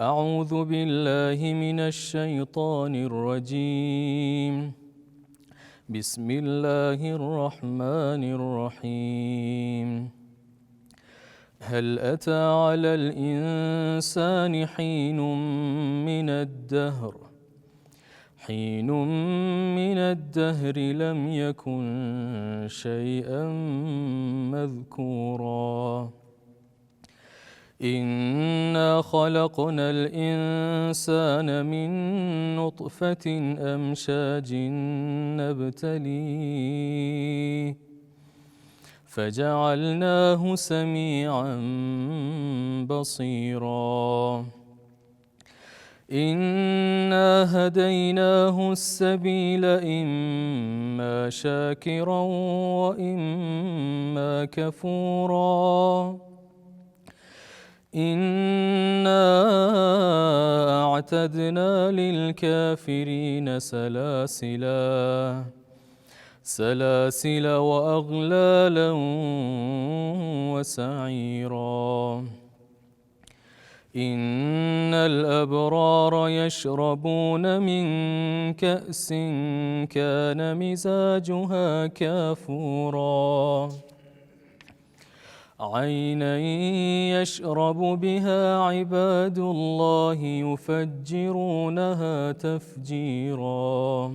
أعوذ بالله من الشيطان الرجيم. بسم الله الرحمن الرحيم. هل أتى على الإنسان حين من الدهر لم يكن شيئا مذكورا. إنا خلقنا الإنسان من نطفة أمشاج نبتليه فجعلناه سميعا بصيرا. إنا هديناه السبيل إما شاكرا وإما كفورا. إنا أعتدنا للكافرين سلاسل وأغلالا وسعيرا. إن الأبرار يشربون من كأس كان مزاجها كافورا. عينا يشرب بها عباد الله يفجرونها تفجيرا.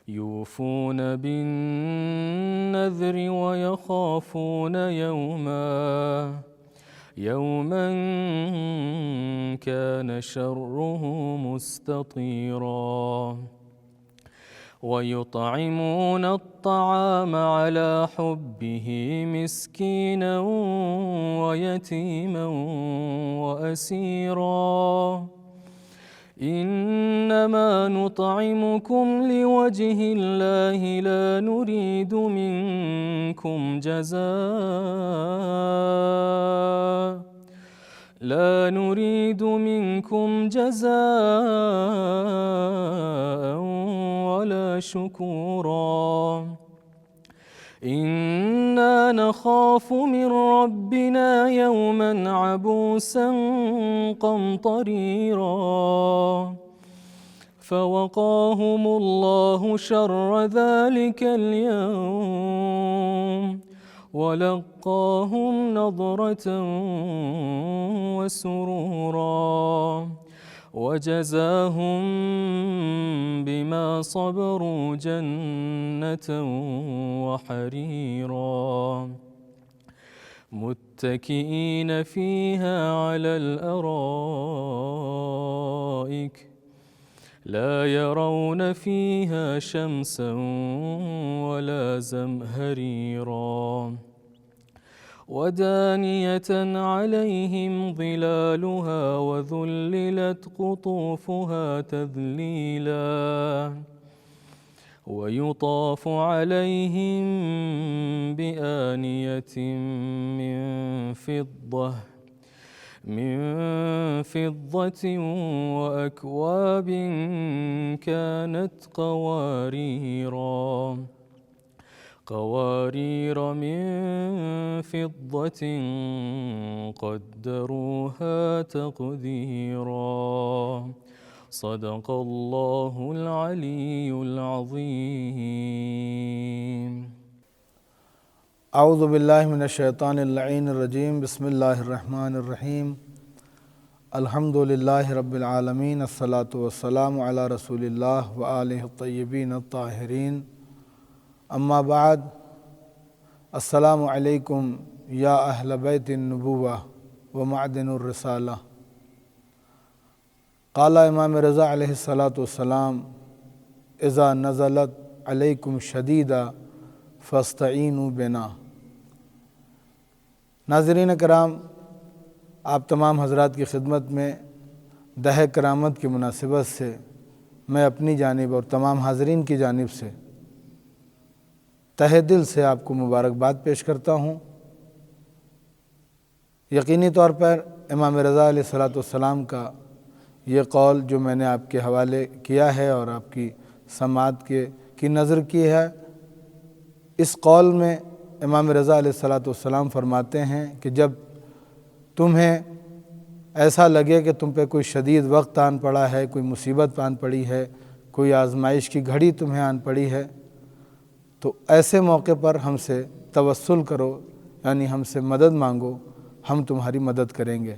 يوفون بالنذر ويخافون يوما كان شره مستطيرا. ويطعمون الطعام على حبه مسكينا ويتيما وأسيرا. إنما نطعمكم لوجه الله لا نريد منكم جزاء ولا شكورا. إنا نخاف من ربنا يوما عبوسا قمطريرا. فوقاهم الله شر ذلك اليوم ولقاهم نضرة وسرورا. وجزاهم بما صبروا جنة وحريرا. متكئين فيها على الأرائك لا يرون فيها شمسا ولا زمهريرا. ودانية عليهم ظلالها وذللت قطوفها تذليلا. ويطاف عليهم بآنية من فضة وأكواب كانت قوارير من فضة قدروها تقديرا. صدق الله العلي العظيم. اعوذ باللہ من الشیطان اللعین الرجیم. بسم اللہ الرحمن الرحیم. الحمد للہ رب العالمین. الصلاۃ والسلام علی رسول اللہ وآلہ الطیبین الطاہرین. اما بعد. السلام علیکم یا اہل بیت النبوہ ومعدن الرسالہ. قال امام رضا علیہ السلام اذا نزلت علیکم شدیدہ فاستعینوا بنا. ناظرین کرام، آپ تمام حضرات کی خدمت میں دہ کرامت کی مناسبت سے میں اپنی جانب اور تمام حاضرین کی جانب سے تہہ دل سے آپ کو مبارکباد پیش کرتا ہوں. یقینی طور پر امام رضا علیہ السلام کا یہ قول جو میں نے آپ کے حوالے کیا ہے اور آپ کی سماعت کی نظر کی ہے، اس قول میں امام رضا علیہ السلام فرماتے ہیں کہ جب تمہیں ایسا لگے کہ تم پہ کوئی شدید وقت آن پڑا ہے، کوئی مصیبت آن پڑی ہے، کوئی آزمائش کی گھڑی تمہیں آن پڑی ہے، تو ایسے موقع پر ہم سے توسل کرو، یعنی ہم سے مدد مانگو، ہم تمہاری مدد کریں گے۔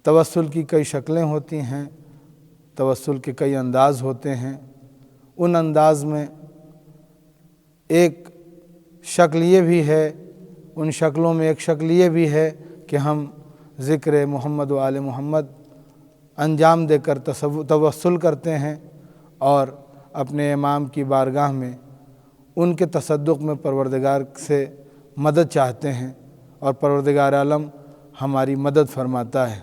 توسل کی کئی شکلیں ہوتی ہیں، توسل کے کئی انداز ہوتے ہیں۔ ان انداز میں ایک شکل یہ بھی ہے، ان شکلوں میں ایک شکل یہ بھی ہے کہ ہم ذکر محمد و آل محمد انجام دے کر توسل کرتے ہیں اور اپنے امام کی بارگاہ میں ان کے تصدق میں پروردگار سے مدد چاہتے ہیں اور پروردگار عالم ہماری مدد فرماتا ہے۔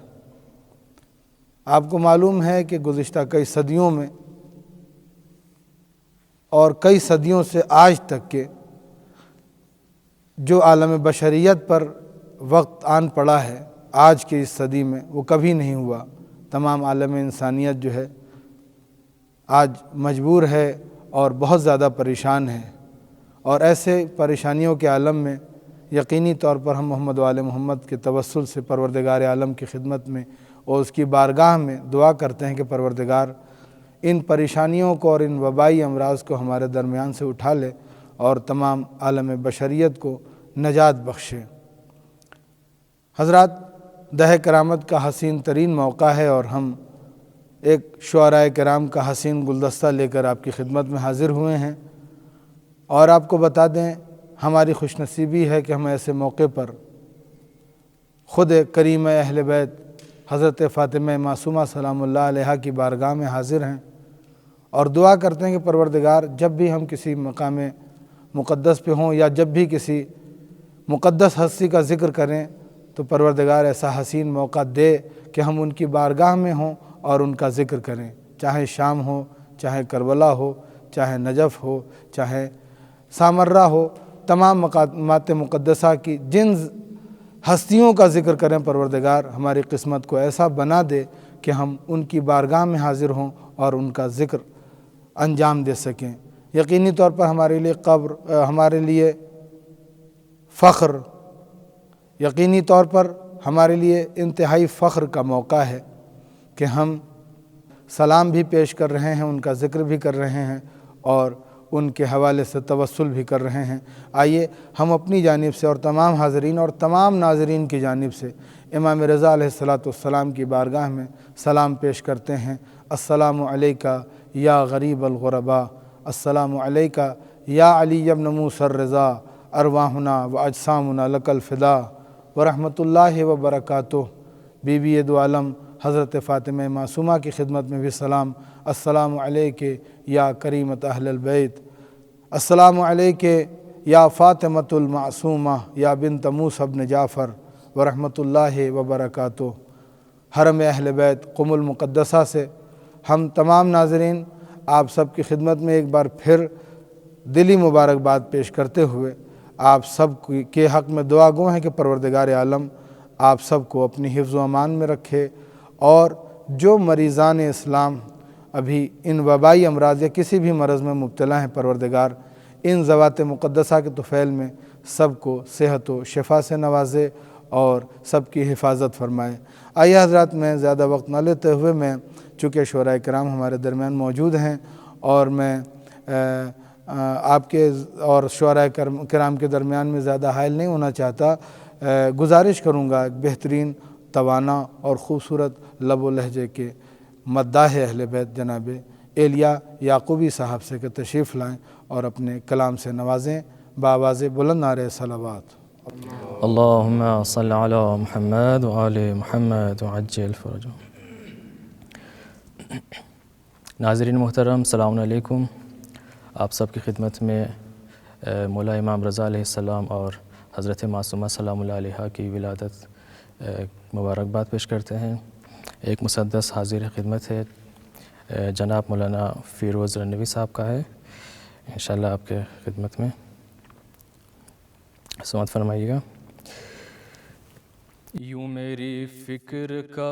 آپ کو معلوم ہے کہ گزشتہ کئی صدیوں میں اور کئی صدیوں سے آج تک کے جو عالم بشریت پر وقت آن پڑا ہے آج کی اس صدی میں، وہ کبھی نہیں ہوا۔ تمام عالم انسانیت جو ہے آج مجبور ہے اور بہت زیادہ پریشان ہے، اور ایسے پریشانیوں کے عالم میں یقینی طور پر ہم محمد و آل محمد کے توسل سے پروردگار عالم کی خدمت میں اور اس کی بارگاہ میں دعا کرتے ہیں کہ پروردگار ان پریشانیوں کو اور ان وبائی امراض کو ہمارے درمیان سے اٹھا لے اور تمام عالم بشریت کو نجات بخشے۔ حضرات، دہ کرامت کا حسین ترین موقع ہے اور ہم ایک شعراء کرام کا حسین گلدستہ لے کر آپ کی خدمت میں حاضر ہوئے ہیں، اور آپ کو بتا دیں ہماری خوش نصیبی ہے کہ ہم ایسے موقع پر خود کریم اہل بیت حضرت فاطمہ معصومہ سلام اللہ علیہا کی بارگاہ میں حاضر ہیں اور دعا کرتے ہیں کہ پروردگار جب بھی ہم کسی مقام مقدس پہ ہوں یا جب بھی کسی مقدس ہستی کا ذکر کریں تو پروردگار ایسا حسین موقع دے کہ ہم ان کی بارگاہ میں ہوں اور ان کا ذکر کریں، چاہے شام ہو، چاہے کربلا ہو، چاہے نجف ہو، چاہے سامرہ ہو، تمام مقامات مقدسہ کی جن ہستیوں کا ذکر کریں پروردگار ہماری قسمت کو ایسا بنا دے کہ ہم ان کی بارگاہ میں حاضر ہوں اور ان کا ذکر انجام دے سکیں۔ یقینی طور پر ہمارے لیے قبر، ہمارے لیے فخر، یقینی طور پر ہمارے لیے انتہائی فخر کا موقع ہے کہ ہم سلام بھی پیش کر رہے ہیں، ان کا ذکر بھی کر رہے ہیں اور ان کے حوالے سے توسل بھی کر رہے ہیں۔ آئیے ہم اپنی جانب سے اور تمام حاضرین اور تمام ناظرین کی جانب سے امام رضا علیہ السلام کی بارگاہ میں سلام پیش کرتے ہیں۔ السلام علیکہ یا غریب الغرباء، السلام علیکہ یا علی ابن موسیٰ الرضا، ارواحنا و اجسامنا لک الفدا ورحمۃ اللہ وبرکاتہ۔ بی بی دو عالم حضرت فاطمہ معصومہ کی خدمت میں بھی سلام۔ السلام علیکہ یا کریمۃ اہل البیت، السلام علیکہ یا فاطمۃ المعصومہ یا بنت موسیٰ بن جعفر ورحمۃ اللہ وبرکاتہ۔ حرم اہل بیت قم المقدسہ سے ہم تمام ناظرین آپ سب کی خدمت میں ایک بار پھر دلی مبارکباد پیش کرتے ہوئے آپ سب کے حق میں دعا گو ہیں کہ پروردگار عالم آپ سب کو اپنی حفظ و امان میں رکھے، اور جو مریضان اسلام ابھی ان وبائی امراض یا کسی بھی مرض میں مبتلا ہیں پروردگار ان ذوات مقدسہ کے طفیل میں سب کو صحت و شفا سے نوازے اور سب کی حفاظت فرمائے۔ آئیے حضرات، میں زیادہ وقت نہ لیتے ہوئے، میں چونکہ شعراء کرام ہمارے درمیان موجود ہیں اور میں آپ کے اور شعراء کرام کے درمیان میں زیادہ حائل نہیں ہونا چاہتا، گزارش کروں گا ایک بہترین، توانا اور خوبصورت لب و لہجے کے مداح اہل بیت جناب ایلیا یعقوبی صاحب سے کہ تشریف لائیں اور اپنے کلام سے نوازیں بآواز بلند نعرہ صلوات۔ اللہم صل علی محمد وآل محمد وعجل فرجهم۔ ناظرین محترم، السلام علیکم۔ آپ سب کی خدمت میں مولا امام رضا علیہ السلام اور حضرت معصومہ سلام اللہ علیہا کی ولادت مبارکباد پیش کرتے ہیں۔ ایک مسدس حاضر خدمت ہے، جناب مولانا فیروز رنوی صاحب کا ہے، انشاءاللہ آپ کے خدمت میں سماعت فرمائیے گا۔ یوں میری فکر کا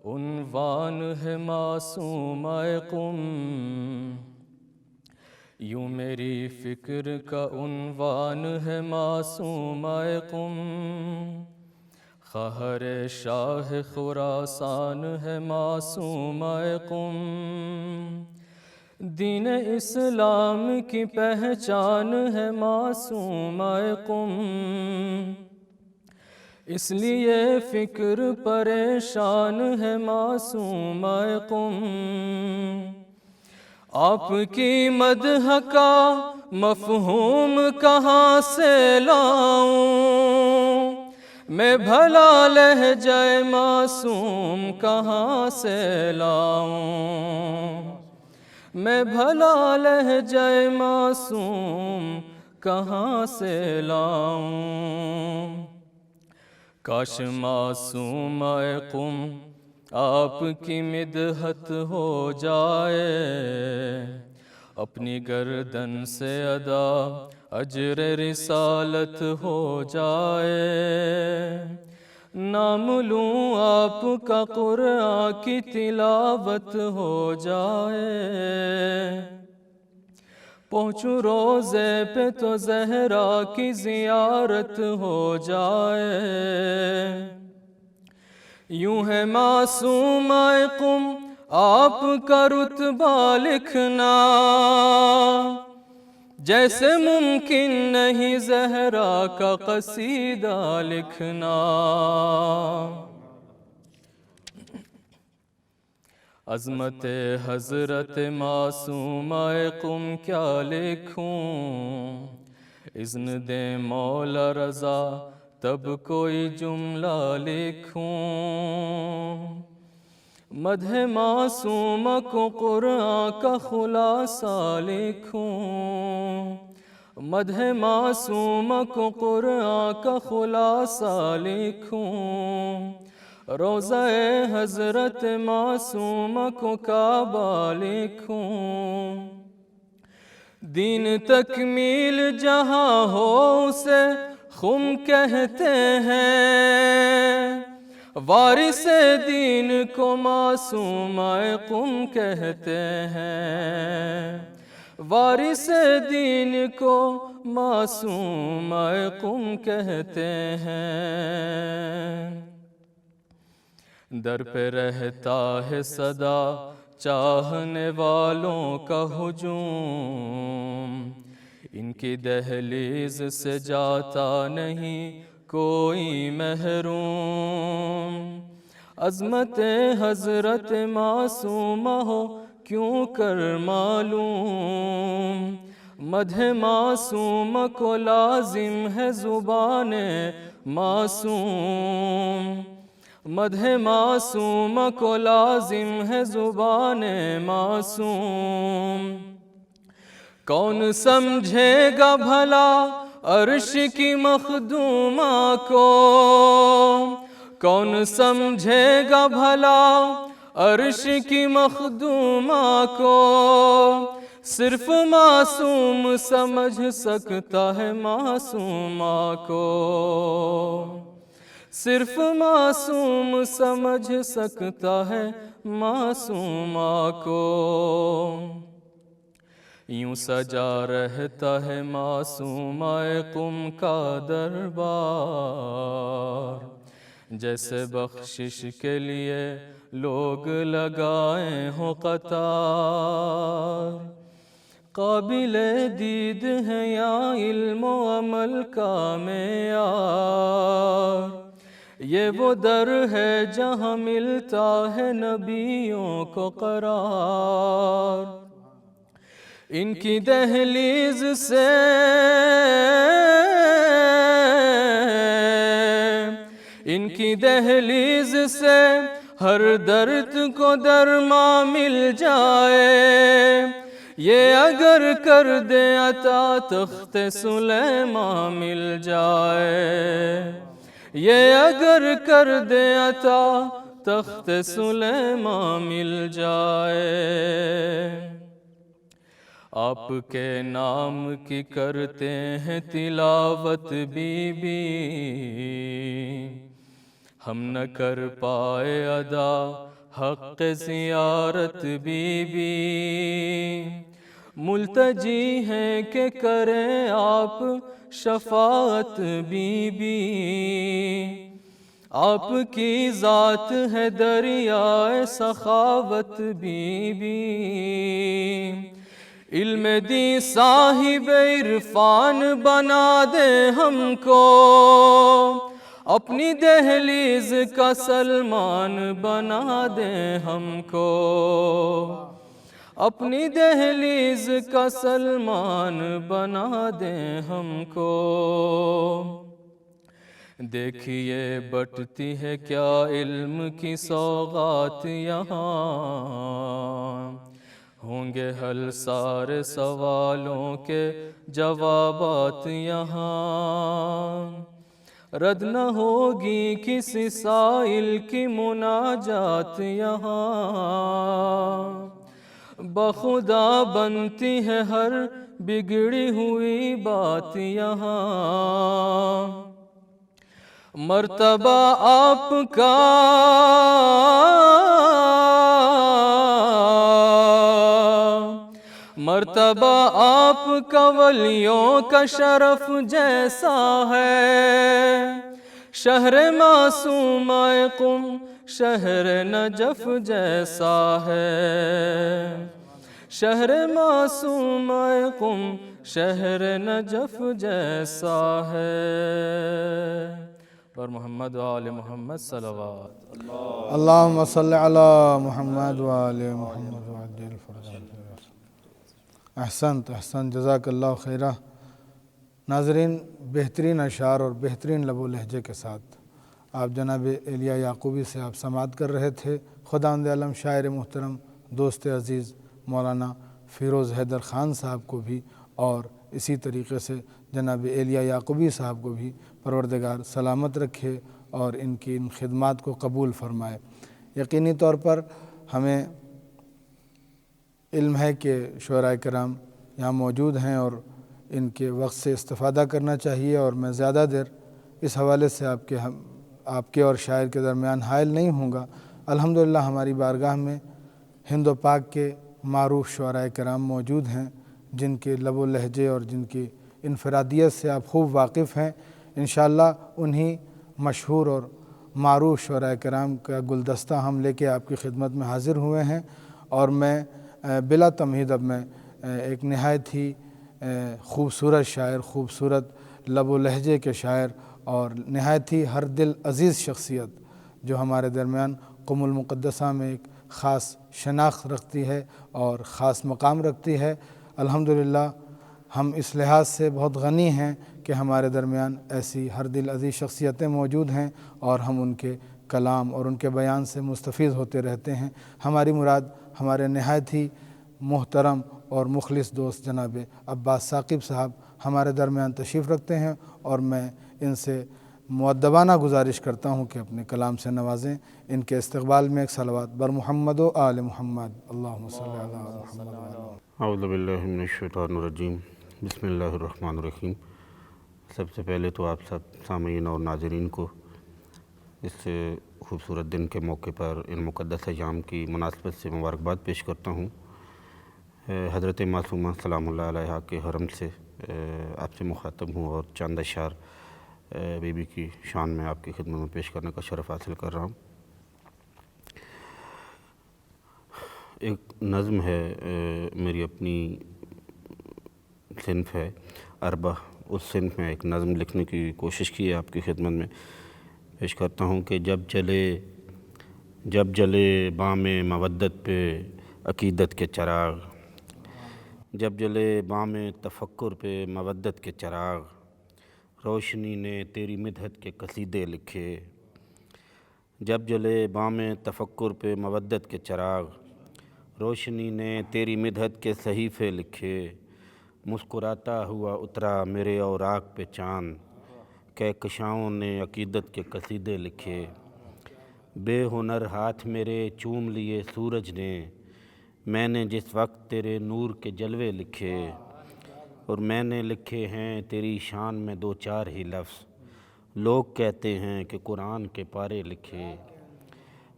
عنوان ہے معصومہ قم، یوں میری فکر کا عنوان ہے معصومہ قم، خہر شاہ خراسان ہے معصومہ قم، دین اسلام کی پہچان ہے معصومہ قم، اس لیے فکر پریشان ہے معصومہ قم، آپ کی مدح کا مفہوم کہاں سے لاؤں، میں بھلا لہجہ معصوم کہاں سے لاؤں، میں بھلا لہجہ معصوم کہاں سے لاؤں، کاش معصومہ قم آپ کی مدحت ہو جائے، اپنی گردن سے ادا اجر رسالت ہو جائے، نام لوں آپ کا قرآن کی تلاوت ہو جائے، پہنچوں روزے پہ تو زہرا کی زیارت ہو جائے، یوں ہے معصومہ قم آپ کا رتبہ لکھنا، جیسے ممکن نہیں زہرا کا قصیدہ لکھنا، عظمت حضرت معصومہ قم کیا لکھوں، اذن دے مولا رضا تب کوئی جملہ لکھوں، مدح معصومہ کو قرآن کا خلاصہ لکھوں، مدح معصومہ کو قرآن کا خلاصہ لکھوں، روضہ حضرت معصومہ کو کعبہ لکھوں، دین تکمیل جہاں ہو اسے خم کہتے ہیں، وارث دین کو معصومہ قم کہتے ہیں، وارث دین کو معصومہ قم کہتے ہیں، در پہ رہتا ہے صدا چاہنے والوں کا ہجوم، ان کی دہلیز سے جاتا نہیں کوئی محروم، عظمت حضرت معصومہ ہو کیوں کر معلوم، مدح معصومہ کو لازم ہے زبان معصوم، مدح معصومہ کو لازم ہے زبان معصوم، کون سمجھے گا بھلا عرش کی مخدومہ کو، کون سمجھے گا بھلا عرش کی مخدومہ کو، صرف معصوم سمجھ سکتا ہے معصومہ کو، صرف معصوم سمجھ سکتا ہے معصومہ کو، یوں سجا رہتا ہے معصومہ قم کا دربار، جیسے بخشش کے لیے لوگ لگائے ہوں قطار، قابل دید ہے یا علم و عمل کا معیار، یہ وہ در ہے جہاں ملتا ہے نبیوں کو قرار، ان کی دہلیز سے ان کی دہلیز سے ہر درد کو درما مل جائے، یہ اگر کر دے عطا تخت سلیمان مل جائے، یہ اگر کر دے عطا تخت سلیمان مل جائے، آپ کے نام کی کرتے ہیں تلاوت بی بی، ہم نہ کر پائے ادا حق زیارت بی بی، ملتجی ہیں کہ کریں آپ شفاعت بی بی، آپ کی ذات ہے دریائے سخاوت بی بی، علم دی صاحب عرفان بنا دے ہم کو، اپنی دہلیز کا سلمان بنا دے ہم کو، اپنی دہلیز کا سلمان بنا دے ہم کو۔ دیکھیے بٹتی ہے کیا علم کی سوغات یہاں، ہوں گے حل سارے سوالوں کے جوابات یہاں، رد نہ ہوگی کسی سائل کی مناجات یہاں، بخدا بنتی ہے ہر بگڑی ہوئی بات یہاں، مرتبہ آپ کا مرتبہ آپ کا ولیوں کا شرف جیسا ہے، شہر معصوم قم شہر نجف جیسا ہے، شہر معصوم قم شہر نجف جیسا ہے۔ اور محمد و آل محمد صلوات۔ اللہم صلی علی محمد و آل محمد وعجل فرجہ۔ احسنت احسنت، جزاک اللہ خیرہ۔ ناظرین، بہترین اشعار اور بہترین لب و لہجے کے ساتھ آپ جناب ایلیا یعقوبی سے آپ سماعت کر رہے تھے۔ خداوند عالم شاعر محترم دوست عزیز مولانا فیروز حیدر خان صاحب کو بھی، اور اسی طریقے سے جناب ایلیا یعقوبی صاحب کو بھی پروردگار سلامت رکھے اور ان کی ان خدمات کو قبول فرمائے۔ یقینی طور پر ہمیں علم ہے کہ شعراء کرام یہاں موجود ہیں اور ان کے وقت سے استفادہ کرنا چاہیے، اور میں زیادہ دیر اس حوالے سے آپ کے اور شاعر کے درمیان حائل نہیں ہوں گا۔ الحمدللہ ہماری بارگاہ میں ہند و پاک کے معروف شعراء کرام موجود ہیں جن کے لب و لہجے اور جن کی انفرادیت سے آپ خوب واقف ہیں۔ انشاءاللہ انہی مشہور اور معروف شعراء کرام کا گلدستہ ہم لے کے آپ کی خدمت میں حاضر ہوئے ہیں، اور میں بلا تمہید اب میں ایک نہایت ہی خوبصورت شاعر، خوبصورت لب و لہجے کے شاعر اور نہایت ہی ہر دل عزیز شخصیت جو ہمارے درمیان قم المقدسہ میں ایک خاص شناخت رکھتی ہے اور خاص مقام رکھتی ہے۔ الحمدللہ ہم اس لحاظ سے بہت غنی ہیں کہ ہمارے درمیان ایسی ہر دل عزیز شخصیتیں موجود ہیں اور ہم ان کے کلام اور ان کے بیان سے مستفید ہوتے رہتے ہیں۔ ہماری مراد ہمارے نہایت ہی محترم اور مخلص دوست جناب عباس ثاقب صاحب ہمارے درمیان تشریف رکھتے ہیں، اور میں ان سے مؤدبانہ گزارش کرتا ہوں کہ اپنے کلام سے نوازیں۔ ان کے استقبال میں ایک صلوات بر محمد و آل محمد۔ اللہم صلی علی محمد۔ اعوذ باللہ من الشیطان الرجیم، بسم اللہ الرحمن الرحیم۔ سب سے پہلے تو آپ سب سامعین اور ناظرین کو اس خوبصورت دن کے موقع پر ان مقدس ایام کی مناسبت سے مبارکباد پیش کرتا ہوں۔ حضرت معصومہ سلام اللہ علیہا کے حرم سے آپ سے مخاطب ہوں اور چند اشعار بی بی کی شان میں آپ کی خدمت میں پیش کرنے کا شرف حاصل کر رہا ہوں۔ ایک نظم ہے، میری اپنی صنف ہے اربع، اس صنف میں ایک نظم لکھنے کی کوشش کی ہے، آپ کی خدمت میں پیش کرتا ہوں کہ جب جلے بام مودت پہ عقیدت کے چراغ، جب جلے بام تفکر پہ مودت کے چراغ، روشنی نے تیری مدحت کے قصیدے لکھے، جب جلے بام تفکر پہ مودت کے چراغ، روشنی نے تیری مدحت کے صحیفے لکھے، مسکراتا ہوا اترا میرے اوراق پہ چاند، کہکشاؤں نے عقیدت کے قصیدے لکھے، بے ہنر ہاتھ میرے چوم لیے سورج نے، میں نے جس وقت تیرے نور کے جلوے لکھے، اور میں نے لکھے ہیں تیری شان میں دو چار ہی لفظ، لوگ کہتے ہیں کہ قرآن کے پارے لکھے،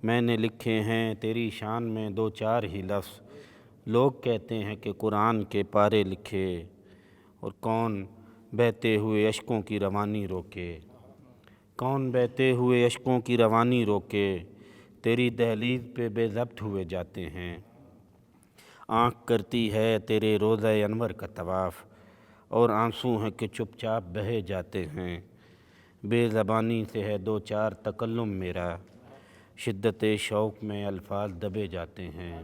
میں نے لکھے ہیں تیری شان میں دو چار ہی لفظ، لوگ کہتے ہیں کہ قرآن کے پارے لکھے، اور کون بہتے ہوئے اشکوں کی روانی روکے، کون بہتے ہوئے اشکوں کی روانی روکے، تیری دہلیز پہ بے ضبط ہوئے جاتے ہیں۔ آنکھ کرتی ہے تیرے روضہ انور کا طواف، اور آنسو ہیں کہ چپ چاپ بہے جاتے ہیں۔ بے زبانی سے ہے دو چار تکلم میرا، شدت شوق میں الفاظ دبے جاتے ہیں۔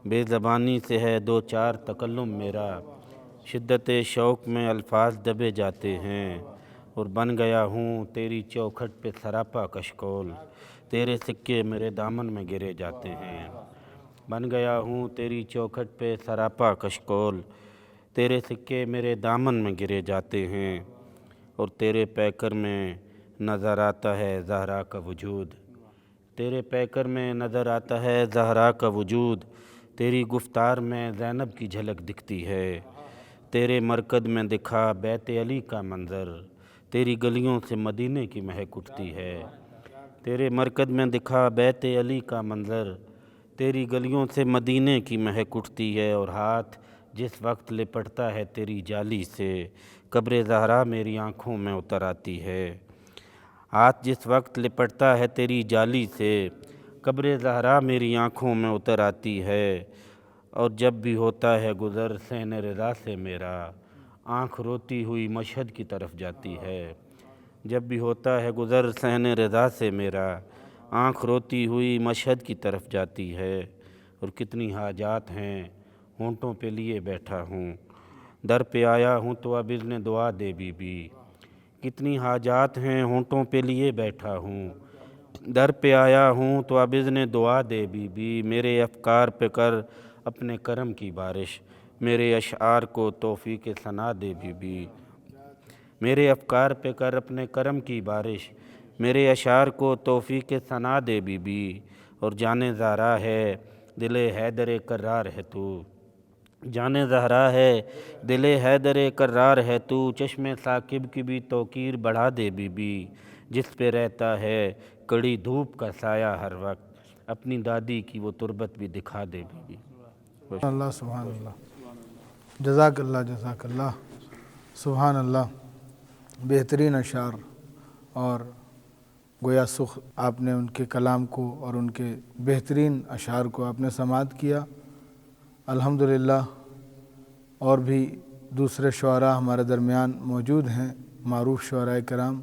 بے زبانی سے ہے دو چار تکلم میرا، شدت شوق میں الفاظ دبے جاتے ہیں۔ اور بن گیا ہوں تیری چوکھٹ پہ سراپا کشکول، تیرے سکے میرے دامن میں گرے جاتے ہیں۔ بن گیا ہوں تیری چوکھٹ پہ سراپا کشکول، تیرے سکے میرے دامن میں گرے جاتے ہیں۔ اور تیرے پیکر میں نظر آتا ہے زہرا کا وجود، تیرے پیکر میں نظر آتا ہے زہرا کا وجود، تیری گفتار میں زینب کی جھلک دکھتی ہے۔ تیرے مرکز میں دکھا بیت علی کا منظر، تیری گلیوں سے مدینے کی مہک اٹھتی ہے۔ تیرے مرکز میں دکھا بیت علی کا منظر، تیری گلیوں سے مدینے کی مہک اٹھتی ہے۔ اور ہاتھ جس وقت لپٹتا ہے تیری جالی سے، قبر زہرا میری آنکھوں میں اتر آتی ہے۔ ہاتھ جس وقت لپٹتا ہے تیری جالی سے، قبر زہرا میری آنکھوں میں اتر آتی ہے۔ اور جب بھی ہوتا ہے گزر صحن رضا سے میرا، آنکھ روتی ہوئی مشہد کی طرف جاتی ہے۔ جب بھی ہوتا ہے گزر صحن رضا سے میرا، آنکھ روتی ہوئی مشہد کی طرف جاتی ہے۔ اور کتنی حاجات ہیں ہونٹوں پہ لیے بیٹھا ہوں، در پہ آیا ہوں تو اب اذن دعا دے بی بی۔ کتنی حاجات ہیں ہونٹوں پہ لیے بیٹھا ہوں، در پہ آیا ہوں تو اب اذن دعا دے بی بی۔ میرے افکار پہ کر اپنے کرم کی بارش، میرے اشعار کو توفیق ثنا دے بی بی۔ میرے افکار پہ کر اپنے کرم کی بارش، میرے اشعار کو توفیق ثنا دے بی بی۔ اور جان زہرا ہے دل حیدر کرار ہے تو، جان زہرا ہے دل حیدر کرار ہے تو، چشم ثاقب کی بھی توقیر بڑھا دے بی بی۔ جس پہ رہتا ہے کڑی دھوپ کا سایہ ہر وقت، اپنی دادی کی وہ تربت بھی دکھا دے بی بی۔ اللہ سبحان اللہ، جزاک اللہ، سبحان اللہ۔ بہترین اشعار، اور گویا سخ آپ نے ان کے کلام کو اور ان کے بہترین اشعار کو آپ نے سماعت کیا۔ الحمدللہ اور بھی دوسرے شعراء ہمارے درمیان موجود ہیں، معروف شعراء کرام،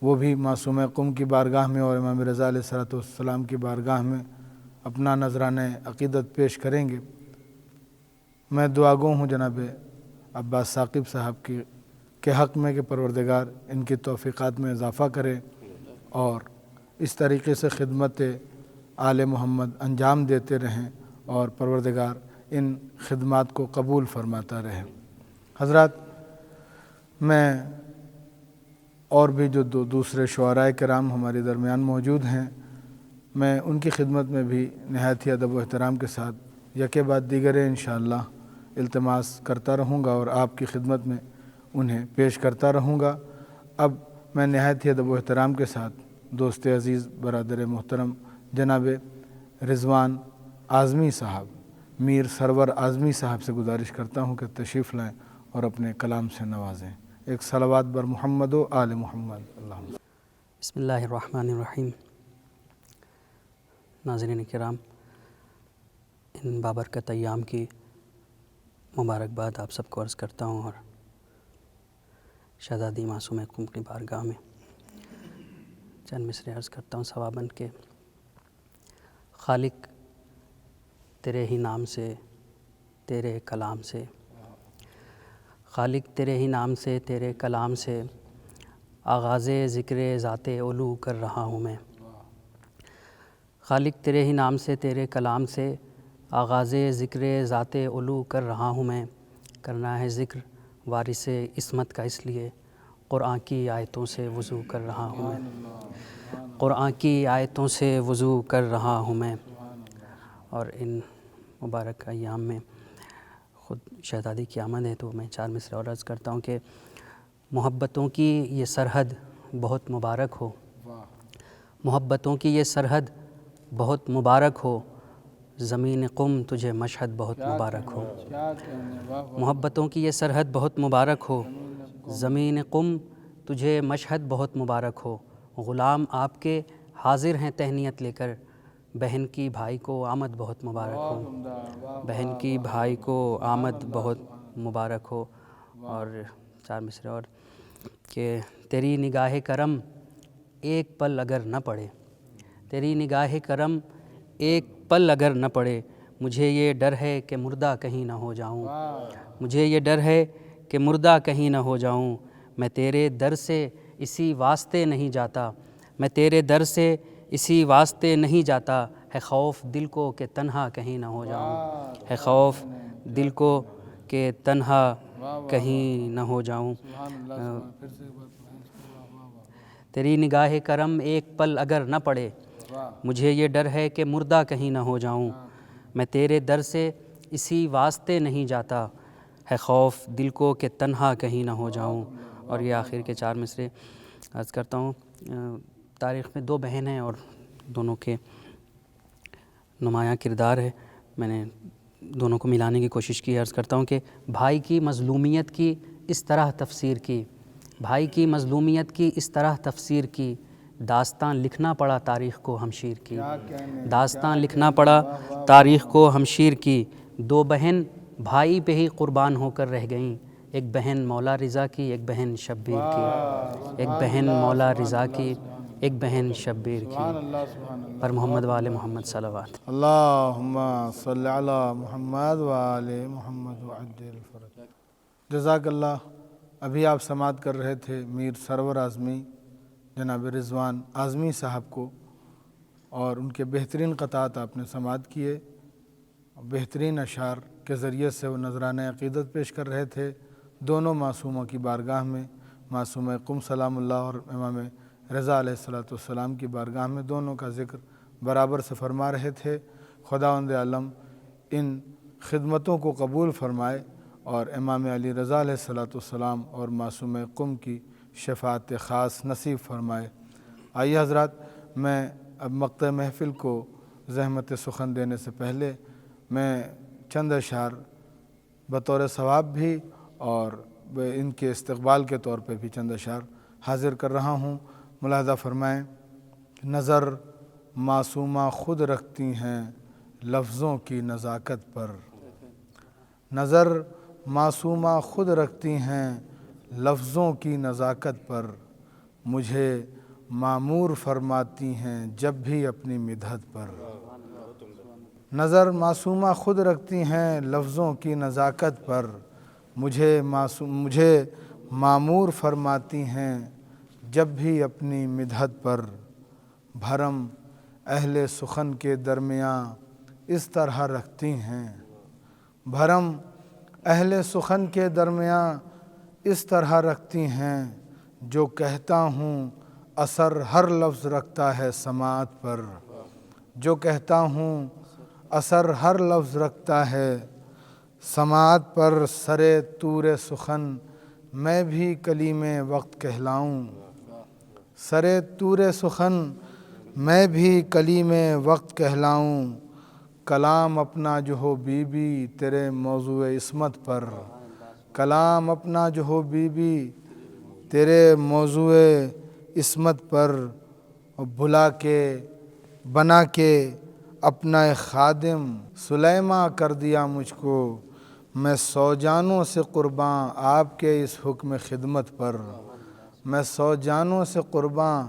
وہ بھی معصوم قم کی بارگاہ میں اور امام رضا علیہ السلام کی بارگاہ میں اپنا نذرانہ عقیدت پیش کریں گے۔ میں دعا گو ہوں جناب عباس ثاقب صاحب کے حق میں کہ پروردگار ان کی توفیقات میں اضافہ کرے، اور اس طریقے سے خدمت آل محمد انجام دیتے رہیں، اور پروردگار ان خدمات کو قبول فرماتا رہے۔ حضرات، میں اور بھی جو دوسرے شعراء کرام ہمارے درمیان موجود ہیں، میں ان کی خدمت میں بھی نہایت ہی ادب و احترام کے ساتھ یکے بعد دیگرے انشاءاللہ التماس کرتا رہوں گا اور آپ کی خدمت میں انہیں پیش کرتا رہوں گا۔ اب میں نہایت ہی ادب و احترام کے ساتھ دوست عزیز برادر محترم جناب رضوان اعظمی صاحب، میر سرور اعظمی صاحب سے گزارش کرتا ہوں کہ تشریف لائیں اور اپنے کلام سے نوازیں۔ ایک صلوات بر محمد و آل محمد۔ اللہم بسم اللہ الرحمن الرحیم۔ ناظرین کرام، ان بابرکت ایام کی مبارکباد آپ سب کو عرض کرتا ہوں، اور شہزادی معصوم قم کی بارگاہ میں چند مصرے عرض کرتا ہوں ثواباً کہ خالق تیرے ہی نام سے، تیرے کلام سے، خالق تیرے ہی نام سے، تیرے کلام سے، آغاز ذکر ذات علو کر رہا ہوں میں۔ خالق تیرے ہی نام سے، تیرے کلام سے، آغاز ذکر ذات علو کر رہا ہوں میں۔ کرنا ہے ذکر وارث عصمت کا، اس لیے قرآن کی آیتوں سے وضو کر رہا ہوں میں، قرآن کی آیتوں سے وضو کر رہا ہوں میں۔ اور ان مبارک ایام میں خود شہزادی کی آمد ہے، تو میں چار مصرے اور عرض کرتا ہوں کہ محبتوں کی یہ سرحد بہت مبارک ہو، محبتوں کی یہ سرحد بہت مبارک ہو، زمین قم تجھے مشہد بہت مبارک ہو۔ محبتوں کی یہ سرحد بہت مبارک ہو، زمین قم تجھے مشہد بہت مبارک ہو، غلام آپ کے حاضر ہیں تہنیت لے کر، بہن کی بھائی کو آمد بہت مبارک ہو، بہن کی بھائی کو آمد بہت مبارک ہو۔ اور 4 مصرے اور کہ تیری نگاہ کرم ایک پل اگر نہ پڑے، تیری نگاہ کرم ایک پل اگر نہ پڑے، مجھے یہ ڈر ہے کہ مردہ کہیں نہ ہو جاؤں، مجھے یہ ڈر ہے کہ مردہ کہیں نہ ہو جاؤں، میں تیرے در سے اسی واسطے نہیں جاتا، میں تیرے در سے اسی واسطے نہیں جاتا، ہے خوف دل کو کہ تنہا کہیں نہ ہو جاؤں، ہے خوف دل کو کہ تنہا کہیں نہ ہو جاؤں۔ تیری نگاہ کرم ایک پل اگر نہ پڑے، مجھے یہ ڈر ہے کہ مردہ کہیں نہ ہو جاؤں، میں تیرے در سے اسی واسطے نہیں جاتا، ہے خوف دل کو کہ تنہا کہیں نہ ہو جاؤں۔ اور یہ آخر کے 4 مصرے عرض کرتا ہوں۔ تاریخ میں 2 بہن ہیں اور دونوں کے نمایاں کردار ہے، میں نے دونوں کو ملانے کی کوشش کی۔ عرض کرتا ہوں کہ بھائی کی مظلومیت کی اس طرح تفسیر کی، بھائی کی مظلومیت کی اس طرح تفسیر کی، داستان لکھنا پڑا تاریخ کو ہمشیر کی، داستان لکھنا پڑا تاریخ کو ہمشیر کی، 2 بہن بھائی پہ ہی قربان ہو کر رہ گئیں، ایک بہن مولا رضا کی، ایک بہن شبیر کی، ایک بہن مولا رضا کی، ایک بہن شبیر کی۔ پر محمد وآل محمد صلوات۔ اللہم صلی علی محمد وآل محمد وعجل فرج۔ جزاک اللہ۔ ابھی آپ سماعت کر رہے تھے میر سرور اعظمی جناب رضوان اعظمی صاحب کو، اور ان کے بہترین قطعات آپ نے سماعت کیے، بہترین اشعار کے ذریعے سے وہ نذرانہ عقیدت پیش کر رہے تھے دونوں معصوموں کی بارگاہ میں، معصوم قم سلام اللہ اور امام رضا علیہ السلام کی بارگاہ میں، دونوں کا ذکر برابر سے فرما رہے تھے۔ خداوند عالم ان خدمتوں کو قبول فرمائے اور امام علی رضا علیہ السلام اور معصوم قم کی شفاعت خاص نصیب فرمائے۔ آئیے حضرات، میں اب مقطع محفل کو زحمت سخن دینے سے پہلے میں چند اشعار بطور ثواب بھی اور ان کے استقبال کے طور پہ بھی چند اشعار حاضر کر رہا ہوں۔ ملاحظہ فرمائیں۔ نظر معصومہ خود رکھتی ہیں لفظوں کی نزاکت پر، نظر معصومہ خود رکھتی ہیں لفظوں کی نزاکت پر، مجھے معمور فرماتی ہیں جب بھی اپنی مدحت پر، نظر معصومہ خود رکھتی ہیں لفظوں کی نزاکت پر، مجھے معمور فرماتی ہیں جب بھی اپنی مدحت پر، بھرم اہل سخن کے درمیان اس طرح رکھتی ہیں، بھرم اہل سخن کے درمیان اس طرح رکھتی ہیں، جو کہتا ہوں اثر ہر لفظ رکھتا ہے سماعت پر، جو کہتا ہوں اثر ہر لفظ رکھتا ہے سماعت پر، سرے طور سخن میں بھی کلیم وقت کہلاؤں، سرے طور سخن میں بھی کلیم وقت کہلاؤں، کلام اپنا جو ہو بی بی تیرے موضوع عصمت پر، کلام اپنا جو ہو بی بی تیرے موضوع عصمت پر، بھلا کے بنا کے اپنا خادم سلیماں کر دیا مجھ کو، میں 100 جانوں سے قرباں آپ کے اس حکم خدمت پر، میں 100 جانوں سے قرباں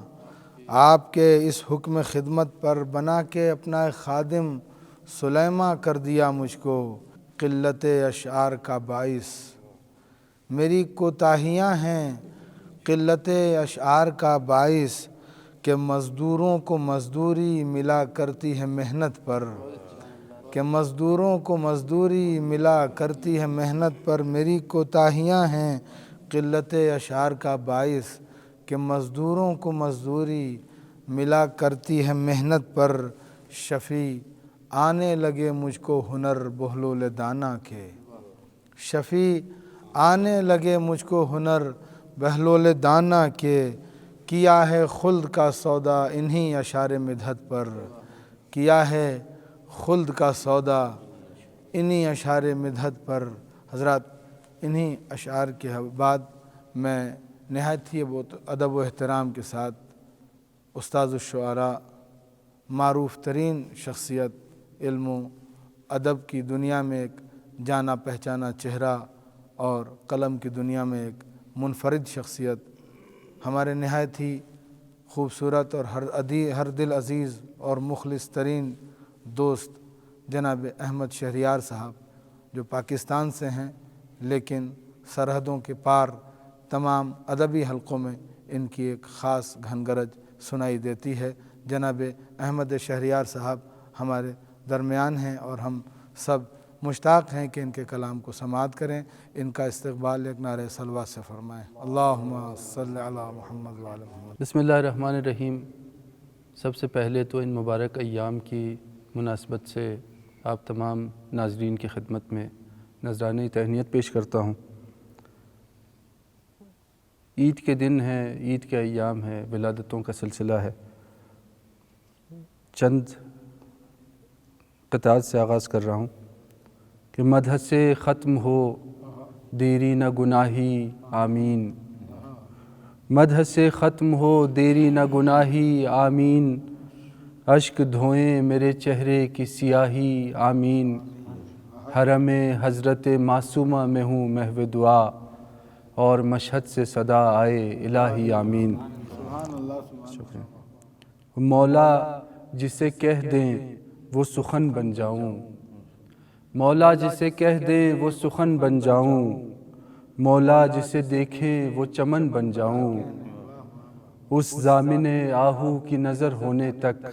آپ کے اس حکم خدمت پر، بنا کے اپنا خادم سلیماں کر دیا مجھ کو، قلت اشعار کا باعث میری کوتاہیاں ہیں، قلت اشعار کا باعث کہ مزدوروں کو مزدوری ملا کرتی ہے محنت پر، کہ مزدوروں کو مزدوری ملا کرتی ہے محنت پر، میری کوتاہیاں ہیں قلت اشعار کا باعث کہ مزدوروں کو مزدوری ملا کرتی ہے محنت پر، شفیع آنے لگے مجھ کو ہنر بہلول دانا کے، شفیع آنے لگے مجھ کو ہنر بہلول دانا کے، کیا ہے خلد کا سودا انہی اشعار مدحت پر، کیا ہے خلد کا سودا انہی اشعار مدحت پر۔ حضرات، انہی اشعار کے بعد میں نہایت ہی بہت ادب و احترام کے ساتھ استاذ الشعراء، معروف ترین شخصیت، علم و ادب کی دنیا میں ایک جانا پہچانا چہرہ اور قلم کی دنیا میں ایک منفرد شخصیت، ہمارے نہایت ہی خوبصورت اور ہر دل عزیز اور مخلص ترین دوست جناب احمد شہریار صاحب، جو پاکستان سے ہیں لیکن سرحدوں کے پار تمام ادبی حلقوں میں ان کی ایک خاص گھنگرج سنائی دیتی ہے۔ جناب احمد شہریار صاحب ہمارے درمیان ہیں اور ہم سب مشتاق ہیں کہ ان کے کلام کو سماعت کریں۔ ان کا استقبال ایک نعرہ صلوات سے فرمائیں۔ اللہم صلی علی محمد وعلی محمد۔ بسم اللہ الرحمن الرحیم۔ سب سے پہلے تو ان مبارک ایام کی مناسبت سے آپ تمام ناظرین کی خدمت میں نذرانہ تہنیت پیش کرتا ہوں۔ عید کے دن ہے، عید کے ایام ہے، ولادتوں کا سلسلہ ہے۔ چند قطعات سے آغاز کر رہا ہوں کہ مدح سے ختم ہو دیری نہ گناہی آمین، مدح سے ختم ہو دیری نہ گناہی آمین، اشک دھوئیں میرے چہرے کی سیاہی آمین، حرم حضرت معصومہ میں ہوں محو دعا، اور مشہد سے صدا آئے الہی آمین۔ شکریہ۔ مولا جسے کہہ دیں وہ سخن بن جاؤں، مولا جسے کہہ دیں وہ سخن بن جاؤں، مولا جسے دیکھیں وہ چمن بن جاؤں، اس ضامن آہو کی نظر ہونے تک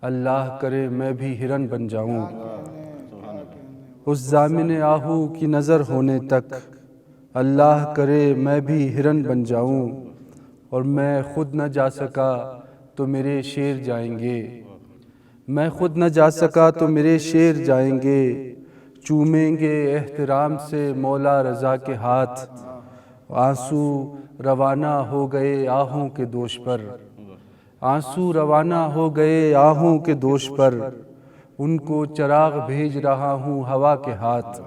اللہ کرے میں بھی ہرن بن جاؤں، اس ضامن آہو کی نظر ہونے تک اللہ کرے میں بھی ہرن بن جاؤں، اور میں خود نہ جا سکا تو میرے شیر جائیں گے، میں خود نہ جا سکا تو میرے شیر جائیں گے، چومیں گے احترام سے مولا رضا کے ہاتھ، آنسو روانہ ہو گئے آہوں کے دوش پر، آنسو روانہ ہو گئے آہوں کے دوش پر، ان کو چراغ بھیج رہا ہوں ہوا کے ہاتھ،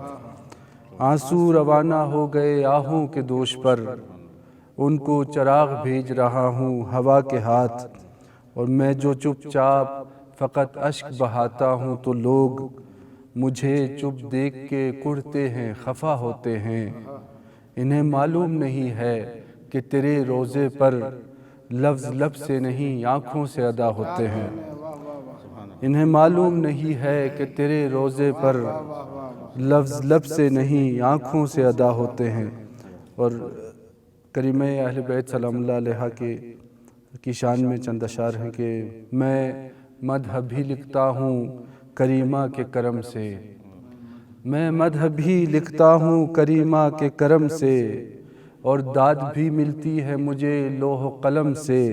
آنسو روانہ ہو گئے آہوں کے دوش پر، ان کو چراغ بھیج رہا ہوں ہوا کے ہاتھ، اور میں جو چپ چاپ فقط اشک بہاتا ہوں تو لوگ مجھے چپ دیکھ کے کڑتے ہیں خفا ہوتے ہیں، انہیں معلوم نہیں ہے کہ تیرے روضے پر لفظ لب سے نہیں آنکھوں سے ادا ہوتے ہیں، انہیں معلوم نہیں ہے کہ تیرے روضے پر لفظ لب سے نہیں آنکھوں سے ادا ہوتے ہیں۔ اور کریمہ اہل بیت سلام اللہ علیہ کی شان میں چند اشعار ہیں کہ میں مدح بھی لکھتا ہوں کریمہ کے کرم سے، میں مدح بھی لکھتا ہوں کریمہ کے کرم سے، اور داد بھی ملتی ہے مجھے لوح و قلم سے،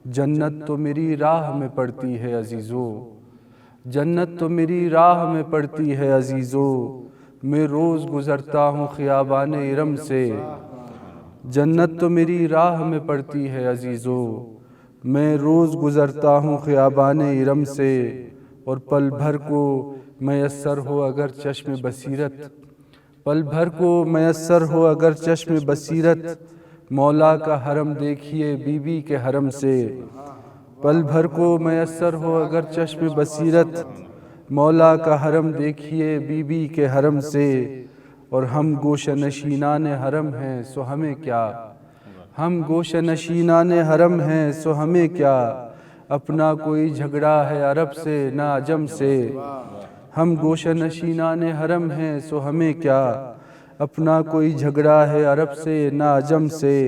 جنت تو میری راہ میں پڑتی ہے عزیزو، جنت تو میری راہ میں پڑتی ہے عزیزو، میں روز گزرتا ہوں خیابان ارم سے، جنت تو میری راہ میں پڑتی ہے عزیزو، میں روز گزرتا ہوں خیابان ارم سے، اور پل بھر کو میسر ہو اگر چشم بصیرت، پل بھر کو میسر ہو اگر چشم بصیرت، مولا کا حرم دیکھیے بی بی کے حرم سے، پل بھر کو میسر ہو اگر چشم بصیرت، مولا کا حرم دیکھیے بی بی کے حرم سے، اور ہم گوشہ نشینان حرم ہیں سو ہمیں کیا، ہم گوشہ نشینان حرم ہیں سو ہمیں کیا، اپنا کوئی جھگڑا ہے عرب سے نہ عجم سے، ہم گوشہ نشینان حرم ہیں سو ہمیں کیا، اپنا کوئی جھگڑا ہے عرب سے نہ عجم سے،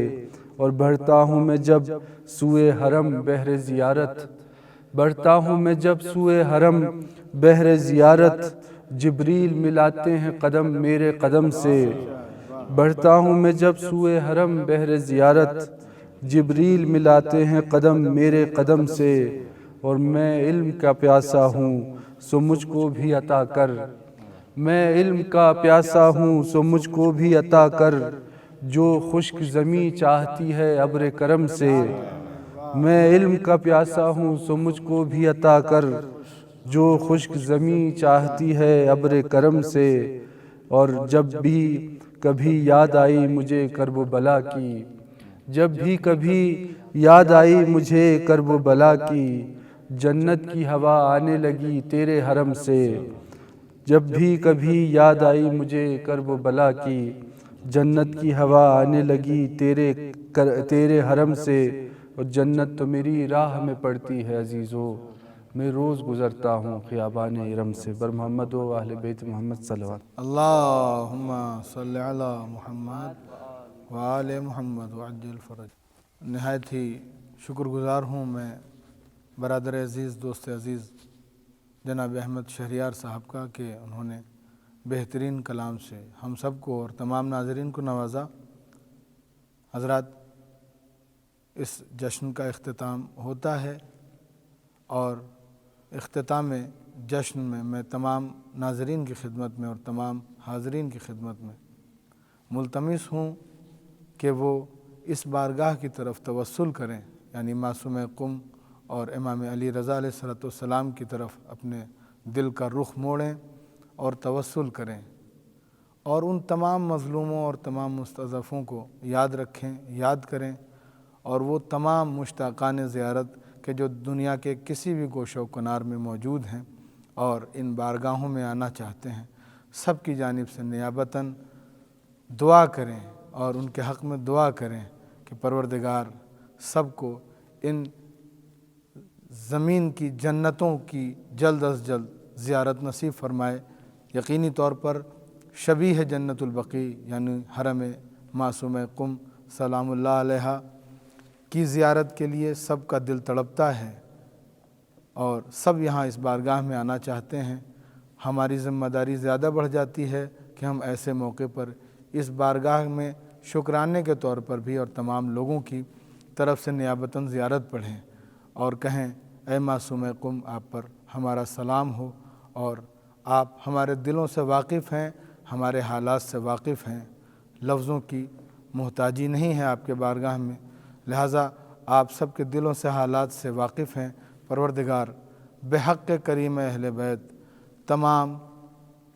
اور بڑھتا ہوں میں جب سوئے حرم بہر زیارت، بڑھتا ہوں میں جب سوئے حرم بہر زیارت، جبریل ملاتے ہیں قدم میرے قدم سے، بڑھتا ہوں میں جب سوئے حرم بہر زیارت، جبریل ملاتے ہیں قدم میرے قدم سے، اور میں علم کا پیاسا ہوں سو مجھ کو بھی عطا کر، میں علم کا پیاسا ہوں سو مجھ کو بھی عطا کر، جو خشک زمیں چاہتی ہے ابر کرم سے، میں علم کا پیاسا ہوں سو مجھ کو بھی عطا کر، جو خشک زمیں چاہتی ہے ابر کرم سے، اور جب بھی کبھی یاد آئی مجھے کرب و بلا کی، جب بھی کبھی یاد آئی مجھے کرب و بلا کی، جنت کی ہوا آنے لگی تیرے حرم سے۔ جب بھی کبھی یاد آئی مجھے کرب و بلا کی، جنت کی ہوا آنے لگی تیرے حرم سے۔ اور جنت تو میری راہ میں پڑتی ہے عزیزو، میں روز گزرتا ہوں خیابان ارم سے۔ بر محمد و اہل بیت محمد صلی اللہ علیہ وسلم۔ اللہم صلی علی محمد وآل محمد وعجل فرج۔ نہایت ہی شکر گزار ہوں میں برادر عزیز، دوست عزیز جناب احمد شہریار صاحب کا کہ انہوں نے بہترین کلام سے ہم سب کو اور تمام ناظرین کو نوازا۔ حضرات، اس جشن کا اختتام ہوتا ہے اور اختتام جشن میں میں تمام ناظرین کی خدمت میں اور تمام حاضرین کی خدمت میں ملتمس ہوں کہ وہ اس بارگاہ کی طرف توسل کریں، یعنی معصوم قم اور امام علی رضا علیہ السلام کی طرف اپنے دل کا رخ موڑیں اور توسل کریں، اور ان تمام مظلوموں اور تمام مستضعفوں کو یاد رکھیں، یاد کریں، اور وہ تمام مشتاقان زیارت کہ جو دنیا کے کسی بھی گوشہ و کنار میں موجود ہیں اور ان بارگاہوں میں آنا چاہتے ہیں، سب کی جانب سے نیابتاً دعا کریں اور ان کے حق میں دعا کریں کہ پروردگار سب کو ان زمین کی جنتوں کی جلد از جلد زیارت نصیب فرمائے۔ یقینی طور پر شبیہ جنت البقیع یعنی حرم معصوم قم سلام اللہ علیہ کی زیارت کے لیے سب کا دل تڑپتا ہے اور سب یہاں اس بارگاہ میں آنا چاہتے ہیں۔ ہماری ذمہ داری زیادہ بڑھ جاتی ہے کہ ہم ایسے موقع پر اس بارگاہ میں شکرانے کے طور پر بھی اور تمام لوگوں کی طرف سے نیابتاً زیارت پڑھیں اور کہیں اے معصوم قم آپ پر ہمارا سلام ہو، اور آپ ہمارے دلوں سے واقف ہیں، ہمارے حالات سے واقف ہیں، لفظوں کی محتاجی نہیں ہے آپ کے بارگاہ میں، لہٰذا آپ سب کے دلوں سے حالات سے واقف ہیں۔ پروردگار بحق کریم اہل بیت تمام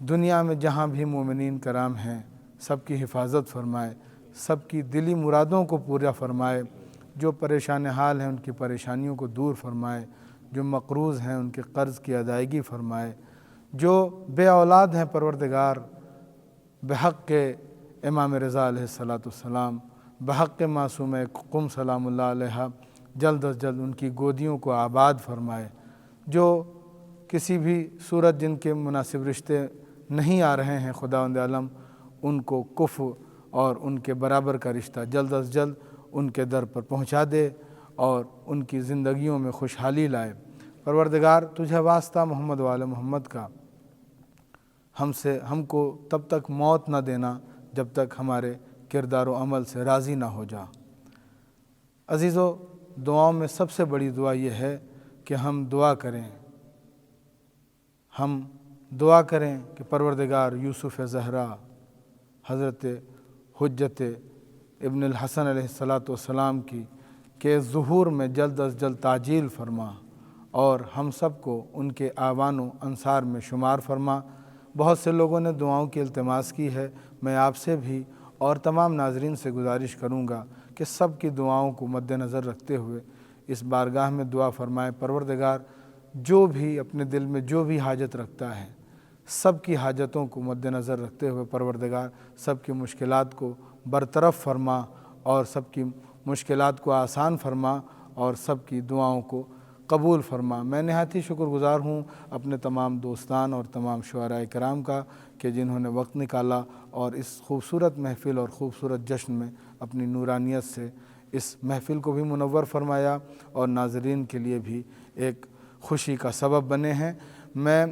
دنیا میں جہاں بھی مومنین کرام ہیں سب کی حفاظت فرمائے، سب کی دلی مرادوں کو پورا فرمائے، جو پریشان حال ہیں ان کی پریشانیوں کو دور فرمائے، جو مقروض ہیں ان کے قرض کی ادائیگی فرمائے، جو بے اولاد ہیں پروردگار بحق امام رضا علیہ السلام، بحق معصوم قم سلام اللہ علیہ جلد از جلد ان کی گودیوں کو آباد فرمائے، جو کسی بھی صورت جن کے مناسب رشتے نہیں آ رہے ہیں خداوند عالم ان کو کفو اور ان کے برابر کا رشتہ جلد از جلد ان کے در پر پہنچا دے اور ان کی زندگیوں میں خوشحالی لائے۔ پروردگار تجھے واسطہ محمد وآل محمد کا ہم کو تب تک موت نہ دینا جب تک ہمارے کردار و عمل سے راضی نہ ہو جا۔ عزیزو، دعاؤں میں سب سے بڑی دعا یہ ہے کہ ہم دعا کریں کہ پروردگار یوسف زہرا حضرت حجت ابن الحسن علیہ السلام کی کے ظہور میں جلد از جلد تعجیل فرما اور ہم سب کو ان کے آوان و انصار میں شمار فرما۔ بہت سے لوگوں نے دعاؤں کی التماس کی ہے، میں آپ سے بھی اور تمام ناظرین سے گزارش کروں گا کہ سب کی دعاؤں کو مد نظر رکھتے ہوئے اس بارگاہ میں دعا فرمائے۔ پروردگار جو بھی اپنے دل میں جو بھی حاجت رکھتا ہے سب کی حاجتوں کو مد نظر رکھتے ہوئے پروردگار سب کی مشکلات کو برطرف فرما اور سب کی مشکلات کو آسان فرما اور سب کی دعاؤں کو قبول فرما۔ میں نہایت ہی شکر گزار ہوں اپنے تمام دوستان اور تمام شعراء کرام کا کہ جنہوں نے وقت نکالا اور اس خوبصورت محفل اور خوبصورت جشن میں اپنی نورانیت سے اس محفل کو بھی منور فرمایا اور ناظرین کے لیے بھی ایک خوشی کا سبب بنے ہیں۔ میں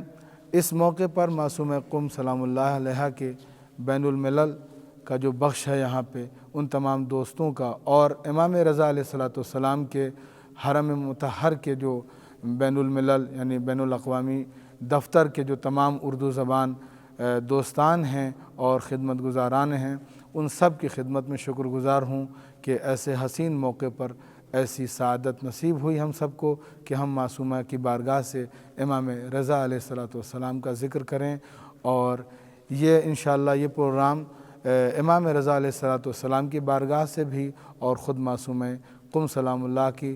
اس موقع پر معصوم قم سلام اللہ علیہ کے بین الملل کا جو بخش ہے یہاں پہ ان تمام دوستوں کا اور امام رضا علیہ السلام کے حرم مطہر کے جو بین الملل یعنی بین الاقوامی دفتر کے جو تمام اردو زبان دوستان ہیں اور خدمت گزاران ہیں ان سب کی خدمت میں شکر گزار ہوں کہ ایسے حسین موقع پر ایسی سعادت نصیب ہوئی ہم سب کو کہ ہم معصومہ کی بارگاہ سے امام رضا علیہ السلام کا ذکر کریں، اور یہ انشاءاللہ یہ پروگرام امام رضا علیہ السلام کی بارگاہ سے بھی اور خود معصوم قم سلام اللہ کی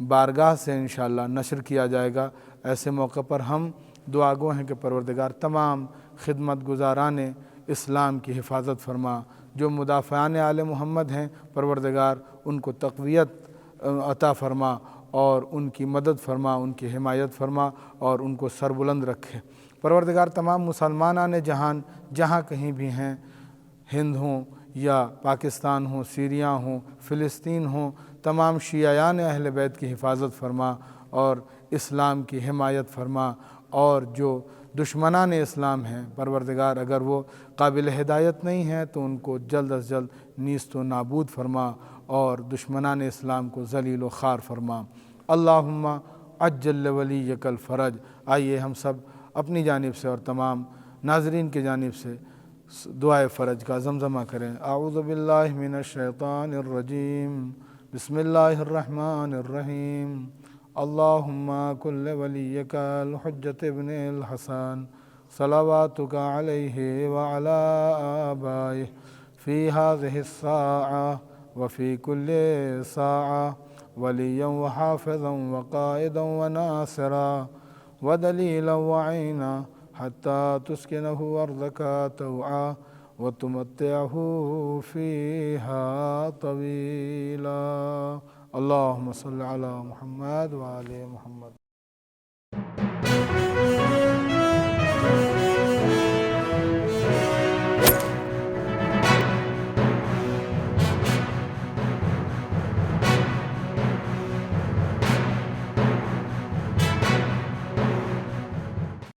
بارگاہ سے انشاءاللہ نشر کیا جائے گا۔ ایسے موقع پر ہم دعا گو ہیں کہ پروردگار تمام خدمت گزاران اسلام کی حفاظت فرما، جو مدافعان آل محمد ہیں پروردگار ان کو تقویت عطا فرما اور ان کی مدد فرما، ان کی حمایت فرما اور ان کو سربلند رکھے۔ پروردگار تمام مسلمانان جہان جہاں کہیں بھی ہیں، ہند ہوں یا پاکستان ہوں، سیریا ہوں، فلسطین ہوں، تمام شیعیان اہل بیت کی حفاظت فرما اور اسلام کی حمایت فرما، اور جو دشمنان اسلام ہیں پروردگار اگر وہ قابل ہدایت نہیں ہیں تو ان کو جلد از جلد نیست و نابود فرما اور دشمنان اسلام کو ذلیل و خوار فرما۔ اللہم عجل ولیک الفرج۔ آئیے ہم سب اپنی جانب سے اور تمام ناظرین کی جانب سے دعائے فرج کا زمزمہ کریں۔ اعوذ باللہ من الشیطان الرجیم، بسم اللہ الرحمن الرحیم۔ اللہم کل ولیک الحجۃ ابن الحسن صلواتک علیہ وعلی آبائہ فی ہذہ الساعة وفی کل ساعة ولیا وحافظا وقائدا وناصرا ودلیلا وعینا حتی تسکنہ ارضک طوعا وتمتعہ فیہا طویلا۔ اللہم صل علی محمد وآل محمد۔